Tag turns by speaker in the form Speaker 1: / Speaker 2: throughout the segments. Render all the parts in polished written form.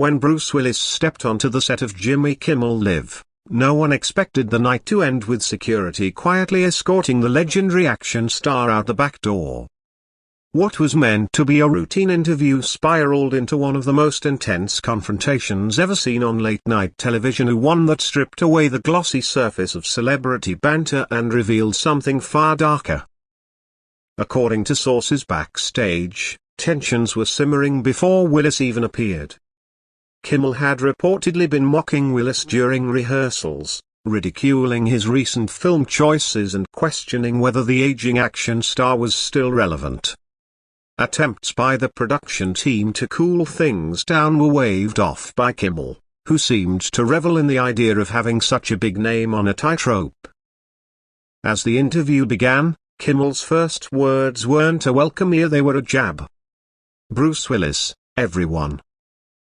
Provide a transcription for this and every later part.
Speaker 1: When Bruce Willis stepped onto the set of Jimmy Kimmel Live, no one expected the night to end with security quietly escorting the legendary action star out the back door. What was meant to be a routine interview spiraled into one of the most intense confrontations ever seen on late-night television, one that stripped away the glossy surface of celebrity banter and revealed something far darker. According to sources backstage, tensions were simmering before Willis even appeared. Kimmel had reportedly been mocking Willis during rehearsals, ridiculing his recent film choices and questioning whether the aging action star was still relevant. Attempts by the production team to cool things down were waved off by Kimmel, who seemed to revel in the idea of having such a big name on a tightrope. As the interview began, Kimmel's first words weren't a welcome ear, they were a jab. Bruce Willis, everyone.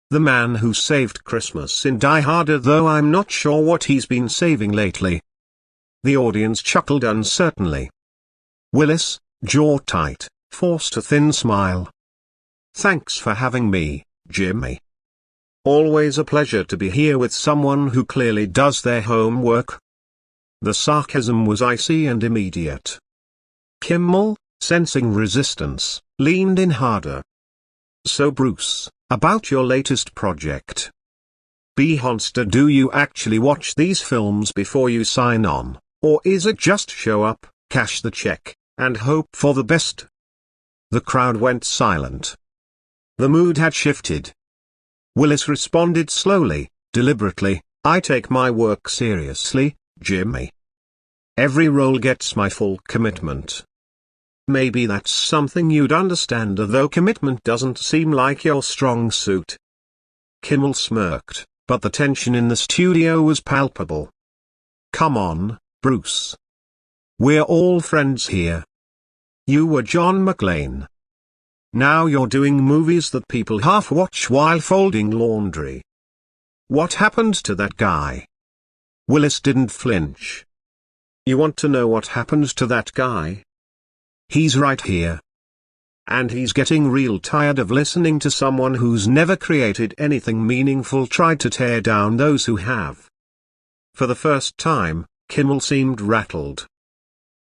Speaker 1: The man who saved Christmas in Die Hard, though I'm not sure what he's been saving lately. The audience chuckled uncertainly. Willis, jaw tight, forced a thin smile. Thanks for having me, Jimmy. Always a pleasure to be here with someone who clearly does their homework. The sarcasm was icy and immediate. Kimmel, sensing resistance, leaned in harder. So Bruce, about your latest project. Be honest, do you actually watch these films before you sign on, or is it just show up, cash the check, and hope for the best? The crowd went silent. The mood had shifted. Willis responded slowly, deliberately, I take my work seriously, Jimmy. Every role gets my full commitment. Maybe that's something you'd understand, although commitment doesn't seem like your strong suit. Kimmel smirked, but the tension in the studio was palpable. Come on, Bruce. We're all friends here. You were John McClane. Now you're doing movies that people half watch while folding laundry. What happened to that guy? Willis didn't flinch. You want to know what happened to that guy? He's right here. And he's getting real tired of listening to someone who's never created anything meaningful try to tear down those who have. For the first time, Kimmel seemed rattled.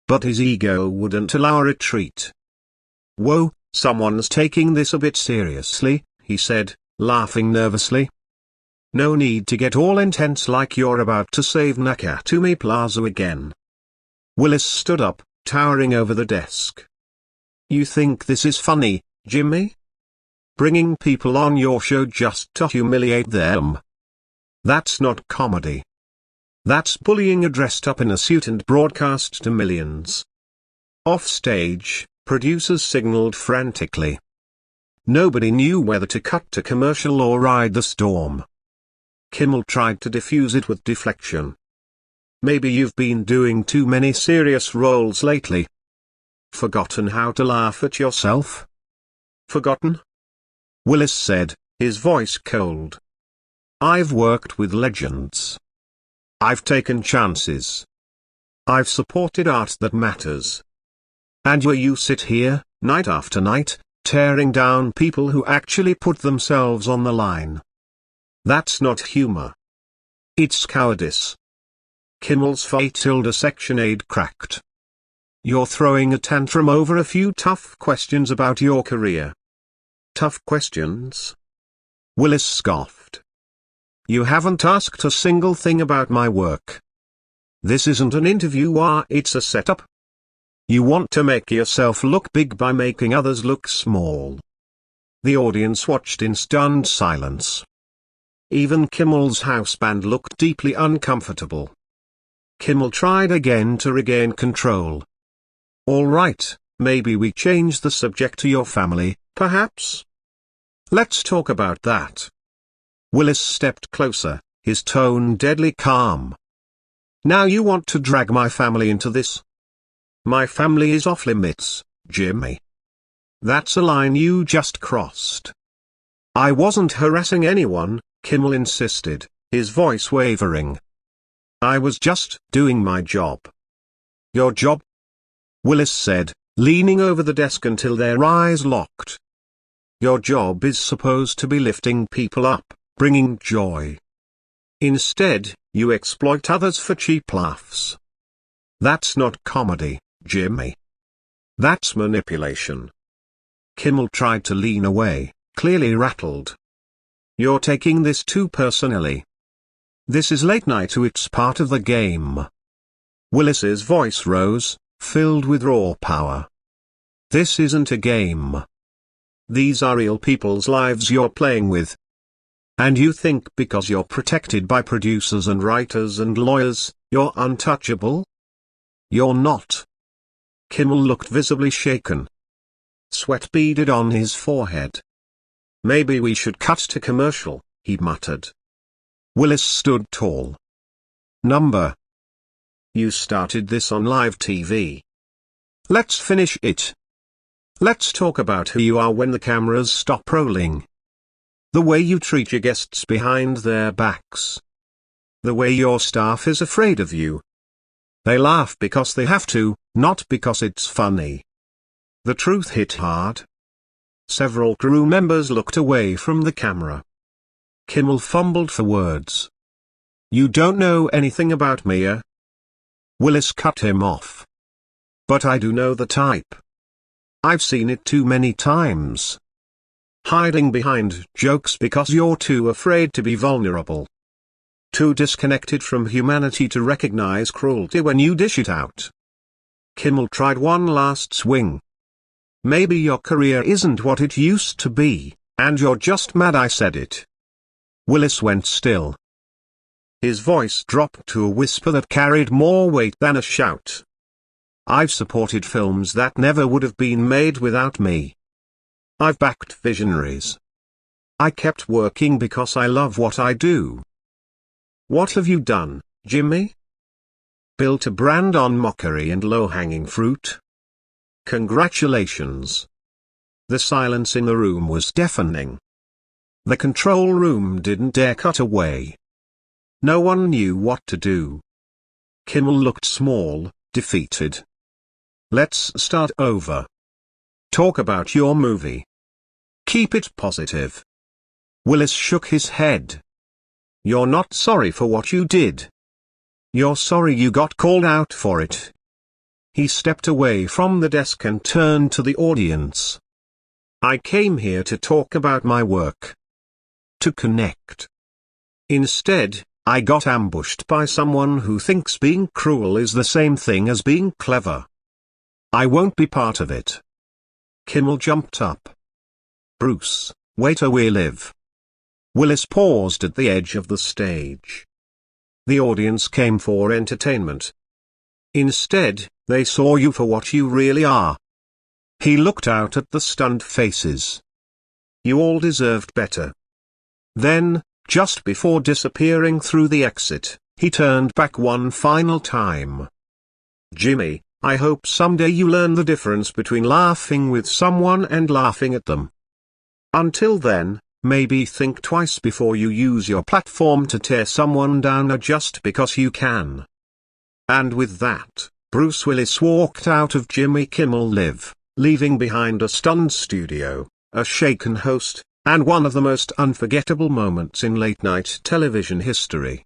Speaker 1: But his ego wouldn't allow a retreat. Whoa, someone's taking this a bit seriously, he said, laughing nervously. No need to get all intense like you're about to save Nakatomi Plaza again. Willis stood up, towering over the desk. You think this is funny, Jimmy? Bringing people on your show just to humiliate them? That's not comedy. That's bullying dressed up in a suit and broadcast to millions. Offstage, producers signaled frantically. Nobody knew whether to cut to commercial or ride the storm. Kimmel tried to diffuse it with deflection. Maybe you've been doing too many serious roles lately. Forgotten how to laugh at yourself? Forgotten? Willis said, his voice cold. I've worked with legends. I've taken chances. I've supported art that matters. And you sit here, night after night, tearing down people who actually put themselves on the line. That's not humor. It's cowardice. Kimmel's Fatilda sectionade cracked. You're throwing a tantrum over a few tough questions about your career. Tough questions? Willis scoffed. You haven't asked a single thing about my work. This isn't an interview, it's a setup. You want to make yourself look big by making others look small. The audience watched in stunned silence. Even Kimmel's house band looked deeply uncomfortable. Kimmel tried again to regain control. All right, maybe we change the subject to your family, perhaps? Let's talk about that. Willis stepped closer, his tone deadly calm. Now you want to drag my family into this? My family is off limits, Jimmy. That's a line you just crossed. I wasn't harassing anyone, Kimmel insisted, his voice wavering. I was just doing my job. Your job? Willis said, leaning over the desk until their eyes locked. Your job is supposed to be lifting people up, bringing joy. Instead, you exploit others for cheap laughs. That's not comedy, Jimmy. That's manipulation. Kimmel tried to lean away, clearly rattled. You're taking this too personally. This is late night, so it's part of the game. Willis's voice rose, filled with raw power. This isn't a game. These are real people's lives you're playing with. And you think because you're protected by producers and writers and lawyers, you're untouchable? You're not. Kimmel looked visibly shaken. Sweat beaded on his forehead. Maybe we should cut to commercial, he muttered. Willis stood tall. Number. You started this on live TV. Let's finish it. Let's talk about who you are when the cameras stop rolling. The way you treat your guests behind their backs. The way your staff is afraid of you. They laugh because they have to, not because it's funny. The truth hit hard. Several crew members looked away from the camera. Kimmel fumbled for words. You don't know anything about me, Willis cut him off. But I do know the type. I've seen it too many times. Hiding behind jokes because you're too afraid to be vulnerable. Too disconnected from humanity to recognize cruelty when you dish it out. Kimmel tried one last swing. Maybe your career isn't what it used to be, and you're just mad I said it. Willis went still. His voice dropped to a whisper that carried more weight than a shout. I've supported films that never would have been made without me. I've backed visionaries. I kept working because I love what I do. What have you done, Jimmy? Built a brand on mockery and low-hanging fruit? Congratulations. The silence in the room was deafening. The control room didn't dare cut away. No one knew what to do. Kimmel looked small, defeated. Let's start over. Talk about your movie. Keep it positive. Willis shook his head. You're not sorry for what you did. You're sorry you got called out for it. He stepped away from the desk and turned to the audience. I came here to talk about my work. To connect. Instead, I got ambushed by someone who thinks being cruel is the same thing as being clever. I won't be part of it. Kimmel jumped up. Bruce, wait till we live. Willis paused at the edge of the stage. The audience came for entertainment. Instead, they saw you for what you really are. He looked out at the stunned faces. You all deserved better. Then, just before disappearing through the exit, he turned back one final time. Jimmy, I hope someday you learn the difference between laughing with someone and laughing at them. Until then, maybe think twice before you use your platform to tear someone down just because you can. And with that, Bruce Willis walked out of Jimmy Kimmel Live, leaving behind a stunned studio, a shaken host, and one of the most unforgettable moments in late-night television history.